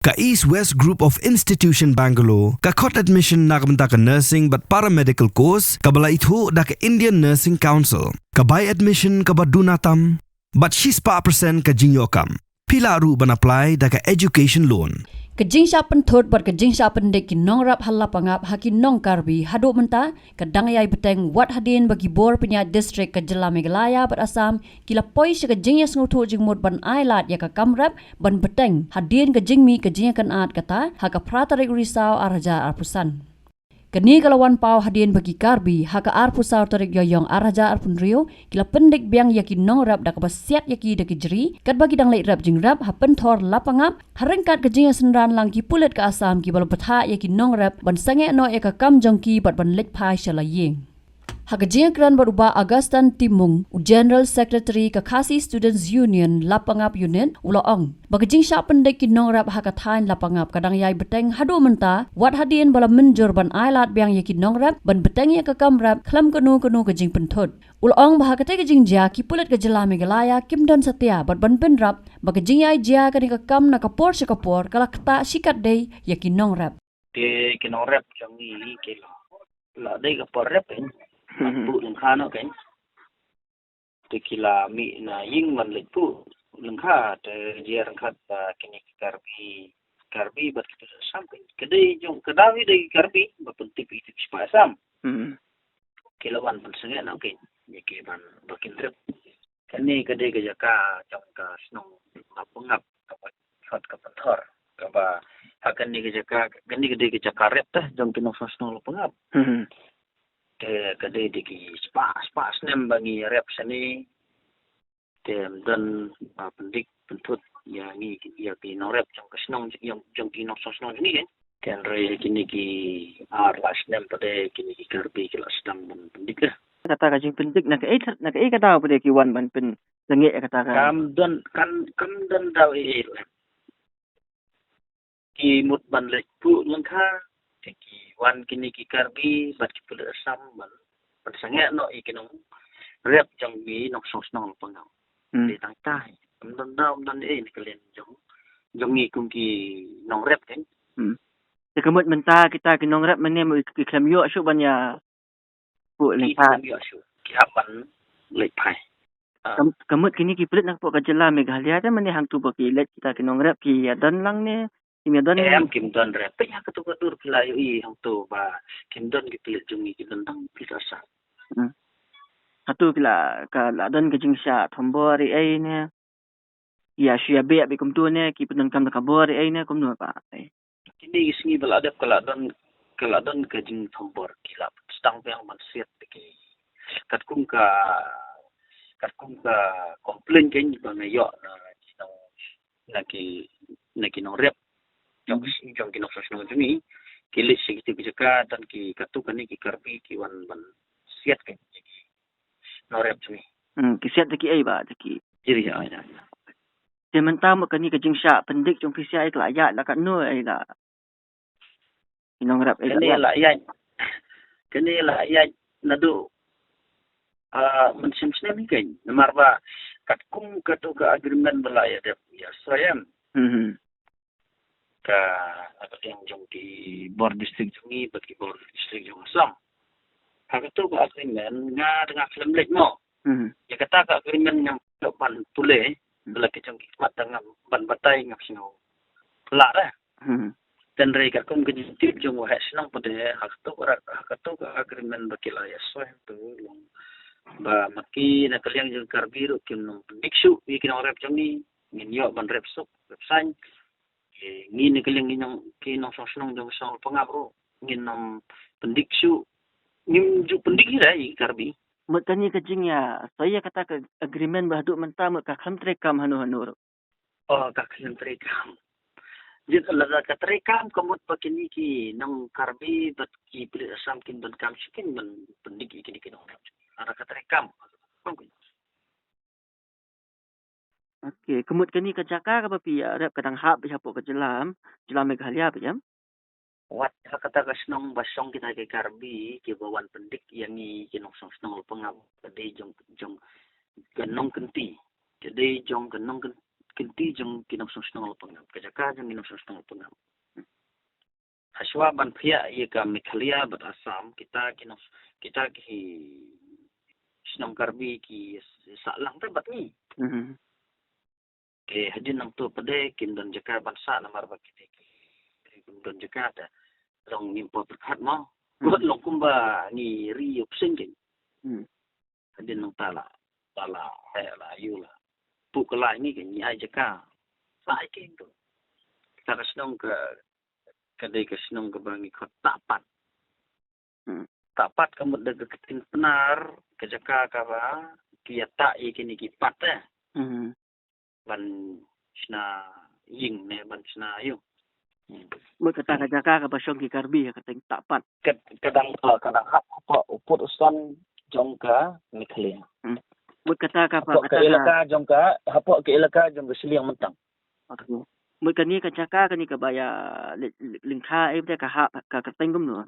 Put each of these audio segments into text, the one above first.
Ka East West Group of Institution Bangalore, ka khot admission na kamta ka nursing but paramedical course, ka bala itho da ka Indian Nursing Council. Ka buy admission ka badunatam, but she's pa percent ka jinyokam. Pila ru ban apply da ka education loan. Kajing siapan thot bar kajing siapan dek nong rap halla pangap haki nong karbi hado menta kadang yai beteng wat hadin bagi bor punya district ke Jela Meghalaya bar Assam kila poi se kajing yas ngutu jing mod ban ailat ya ka kamrap ban beteng hadin kajing mi kajing kan at kata haka pratarik risau araja arpusan. Kini kalawan pau hadin bagi karbi haka arpusau tarik yoyong araja arpun rio kila pendek biang yaki nong rap dak basiat yaki daki jeri kat bagi dang lait rap jing rap hapen thor lapangap harengkat kajing senran lang ki pulet ke Assam ki bal betha yaki nong rap ban sange no eka kam jongki bat ban lek pai shalayeng. Hagajing kran berubah Augustan Timung, General Secretary Kakasi Students Union Lapangap Unit Ulaong. Bagajing siap pendek kinong rap hakatain lapangap kadang yai beteng hadu menta wat hadin bala menjur ban ailat biang yaki nong rap ban beteng ya kakam rap klam kenu kajing pentot. Ulaong bahakate kajing ja ki pulet ke Jela Meghalaya Kimdon Satya bat ban ben rap bagajing yai ja kani kakam na kapor sekapor kala kata sikat day yaki nong rap. Ke kinong rap jangi ke la day kapor rap bu leng kha no kan te kila mi na ying man lek pu leng kha te dia rang khat kini karbi bat kita sampai kedai jong kedawi dei karbi ba penting itu supaya sam kilawan pun sengat no kan ye ke ban bakin trip kani kedai ke jaka jong ka snong apungap hot ka pathor ka ba akan ni ke jaka gani kedai ke jaka rep tah jong kino snong pungap ke kedai diki spas nem bangi rep sini tem dan pendik pentut ya ni ya ki no rep jong kesnong jong ki no sosnong ni kan re kini ki las nem pada kini ki karbi ki lasdam pendik lah kata kajing pendik nak kata pada ki wan ban pen lengi kata kam dan daw ki mut ban lek pu lengkha ki wan kini ki karbi bat ki pula sam ban sangat no ikinong rep jong bi nok sosnong pangau di tang tai dan ni kalian jong ni kum ki nong rep kan kemut menta kita ki nong rap mene mu ki klamyo asu banya bu lepa ki hapan lepai kemut kini ki pulit nak po ka Jela Meghalaya ta mene hang tu baki let kita ki nong rap ki dan lang ne Kimdon Kimdon rep ya ketua pelayu i hang tu ba Kimdon ki pilit jong ni ki tentang pilasa Satu kila ka ladon kajing sya thombori ai ne ya syia be abi kum tu ne ki pedon kam kabori ai ne kum nu pa kini isngi beladap keladon kajing thombor kila stang yang mansiat ki kat kum ka komplain kan bangayo na ki no rep jong ki no sosno jumi kilis sikit bijaka dan ki katu kan ki karbi ki wan ban siat kan no rep jumi ki siat ki ai ba ki jadi ya Sementara kani kajing sya pendik jong kisia ai kelaya la kat no ai la inong rap ai kene la ya nadu mensim-sim kan namar ba kat kum katu ka agreement belaya dep ya sayam ka yang jong di bor district jungi bagi bor district jong Assam hak tu ka agreement nga dengan film lek mo ya kata ka agreement yang ban tule bela ke jong matang ban batai ngap sino la dah dan mereka kum kejutip jong wa senang pada hak tu ka agreement bagi la ya so tu long ba maki na kaliang jong karbiru kim no biksu ikin rep jong ni ngin yo ban rep sok rep san ngin kaliang nginong kinong sosnong jong sol pangabro ngin nom pendiksu ngim ju pendik rai karbi Mutani kajing ya saya kata ke agreement bahdu menta mu ka kham trekam hanu ka kham trekam jit alaga ka trekam kamut pakini ki nong karbi bat ki pri asam kin ban kam sikin ban pendik iki kinong ara ka trekam Okey, kemut kini ke Jakarta apa pi rap kadang hab siapa ke Jela Meghalaya apa jam? Wat kata kasnong basong kita ke karbi ke bawan pendik yang ni kinong song pengap kedai jong ganong kenti kedai jong ganong kinti jong kinong song pangam kajaka jong kinong song pangam haswa ban phia ye ka Meghalaya bat Assam kita ki Snong Karbi ki salang te bat ni ke hadin nang tu pade kin don jaka bansa namar bakiti kin don jaka ta long nimpo perkhat mo buat long kumba ni ri opsing kin hadin nang tala hai la yu la pu kala ni kin ni ai jaka sai kin tu ta snong ka kadai ka snong ka bangi khot tapat kamut daga ketin penar ke jaka ka ba kiata ye kini ki pat ban sna ying ne ban sna yu Mo kata kajaka ka basyong ki Karbi ka teng tapat. kadang hap apa uput ustan jongka Meghalaya Mo kata ka pa apa ke elaka jongka apa ke elaka jong seliang mentang mo kani kajaka kani ka baya lingkha ai ka ha ka teng gum no.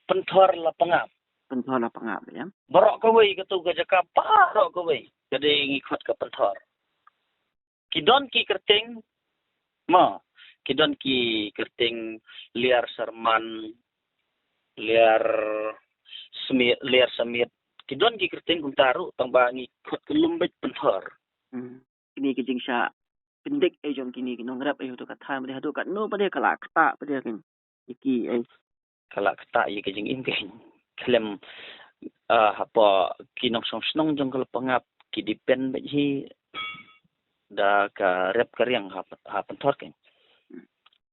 penthor la pangap Penthor la pangap ya. barok ka wei ka tu ka jaka parok ka wei kadai ngikot ka penthor kidon ki kerting ma kidon ki kerting liar serman liar semit kidon ki kerting kuntaru tang ba ngikot ka lumbet penthor Kini ki jingsha pendik ai jong kini ki nongrap ai to ka tha ma hadu ka no pade kala kta pade kin iki ai kala kata ye kejing ingkeng klem apa kinong snong jong kala pangap ki depend hi da ka rep karyang ha penthor ken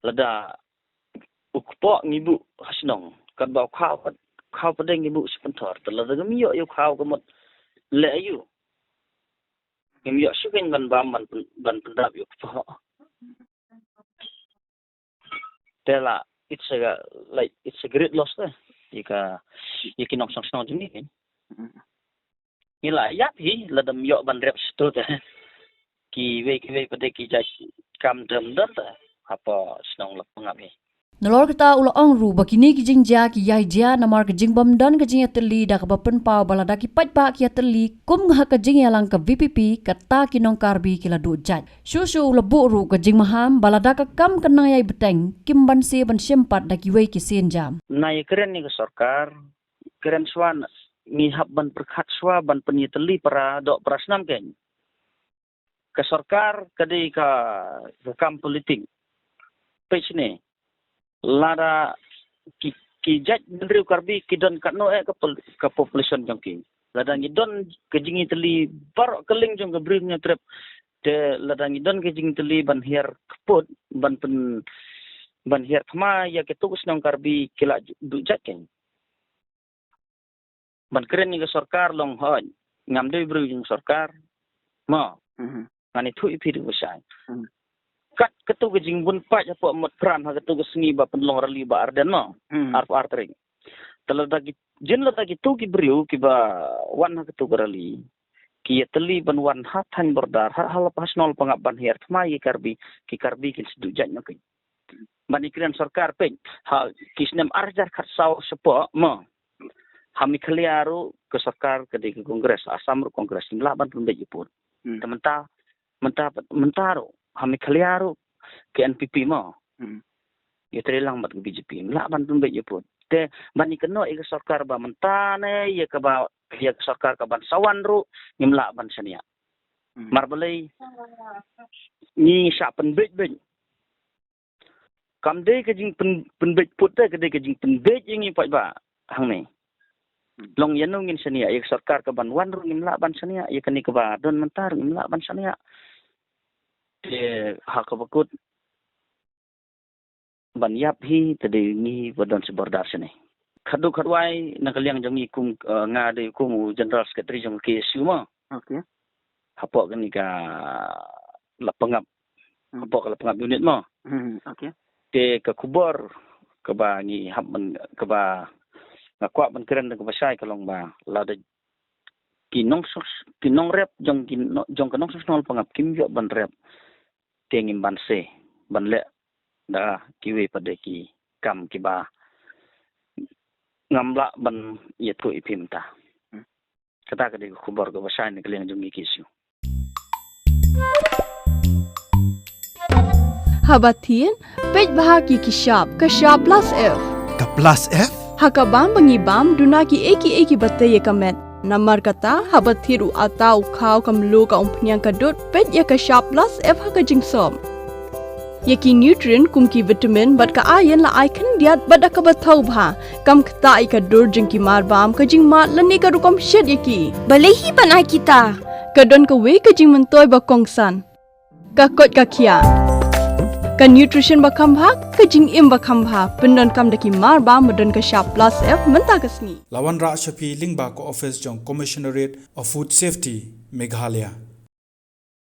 lada ukpo ngibu hasnong kan bau khau pada ngibu penthor lada gamiyo yu khau kamot le ayu ngamiyo suken ban pendap yu kpo tela it's a great loss lah jika kinong snong jeng ni ila yap hi ladam yo ban rep sto ta ki we pada ki ja kam dam dan ta apa snong la pangap ni Nalor kita ula ongru bakini ki jingja ki yai jia namar ki jingbom dan ki jingya teli da ka bapen pau balada ki patpa ki teli kum ha ka jingya lang ka VPP kata ki nong Karbi ki la do jaj susu ula bu ru ka jing maham balada ka kam kenang yai beteng kim ban se ban sempat da ki wei ki sen jam nai keren ni ke sarkar keren swan ni hab ban perkhat swa ban penyeteli para dok prasnam ken ke sarkar kadai ka kam politik page ni lada ki jaj Mendri Karbi kidon katno ka population jongki lada ngidon kejingi teli bar keling jong ke bringnya trip de lada ngidon kejingi teli ban hiar keput ban hiar kama ya ke tugus nong Karbi kila du jaj ken ban keren ni ke sarkar long hoj ngamde bru jong sarkar mo ngani thu ipi du sai kat ketu ke jingbun pa apa mot pran ha ketu ke sengi ba penlong rali ba arden no arf artering telada ki jin lada ki tu ki briu ki ba wan ha ketu rali ki teli ban wan ha than bordar ha hal pas nol pangap ban hier thma ki karbi ki sedu jan no ki ban ikren sarkar pe ha kisnem arjar khat saw sepo mo ha Meghalaya ru ke sarkar ke di kongres Assam ru kongres la ban pun ipun mentaro ha Meghalaya ru ke NPP mo ye trelang mat ke BJP la ban pun ipun te ban ikeno ke sarkar ba mentane ye ke sarkar ka ban sawan ru ngimla ban sania marbelai ni sa penbej kamde ke jing penbej putte ke de ke jing penbej ingi pai ba hang ni long yanong ngin sania ye sarkar ka ban wan ru ngimla ban sania ye kani ka ba don mentar ngimla ban sania te ha ka bakut ban yap hi tadi ni badon sebordar sini khadu khadwai nakaliang jangi kum nga de kum general secretary jong KSU mo Okay. hapok ni ka lapangap unit mo Okay. te ka kubor ka ba ni habban ka ba ngakwa ban keren ka ba sai ka long ba la de kinong rep jong kanong sosnol pangap kim yo ban rep tengim ban se ban le da kiwe pada ki kam ki ba ngamla ban ye tu ipim ta kata ka de kubor ka ba sai ni kaliang jong KSU habatin pej bahagi kishap kashap plus F Ka plus F? hakabam bangibam dunaki eki batay kamet namar kata habathiru atau kau kamlu ka umpnyang kadut pej ya kashap plus F hakajingsom Yaki nutrient kumki vitamin bat ka ayan la icon diat bada ka bathau bha kam khta ka dur jingki marbam ka jing mat lani ka rukom shed yaki balehi banai kita kadon ka we ka jing mentoy ba kongsan ka kot ka khia ka nutrition ba khambha ka jing im ba khambha pendon kam daki marbam modon ka sharp plus F menta kasni Lawan Ra Shafi Lingba ko office jong Commissionerate of Food Safety Meghalaya